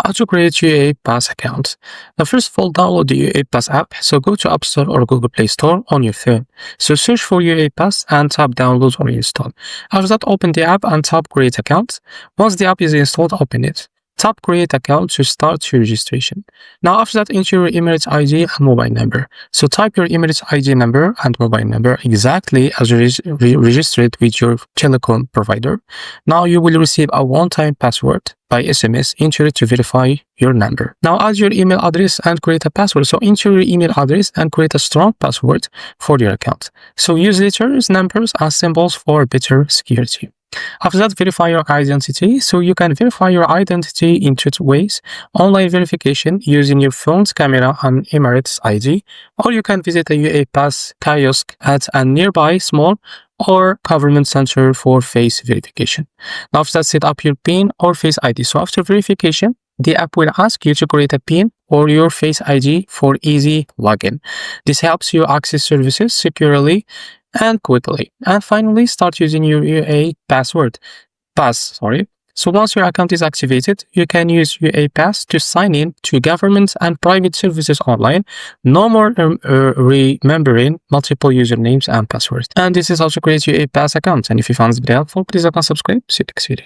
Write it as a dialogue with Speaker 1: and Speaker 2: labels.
Speaker 1: How to create UAE Pass account. Now first of all, download the UAE Pass app. So go to App Store or Google Play Store on your phone. So search for UAE Pass and tap download or install. After that, open the app and tap create account. Once the app is installed, open it. Tap create account to start your registration. Now after that, enter your Emirates ID and mobile number. So type your Emirates ID number and mobile number exactly as registered with your telecom provider. Now you will receive a one-time password by SMS. Enter it to verify your number. Now add your email address and create a password. So enter your email address and create a strong password for your account. So use letters, numbers, and symbols for better security. After that, verify your identity. So you can verify your identity in two ways: online verification using your phone's camera and Emirates ID, or you can visit a UAE Pass kiosk at a nearby small or government center for face verification. Now after that, set up your PIN or Face ID. So after verification, the app will ask you to create a PIN or your Face ID for easy login. This helps you access services securely and quickly. And finally, start using your UAE Pass. So once your account is activated, you can use UAE Pass to sign in to government and private services online. No more remembering multiple usernames and passwords. And this is how to create UAE Pass account. And if you found this video helpful, please like and subscribe. See you next video.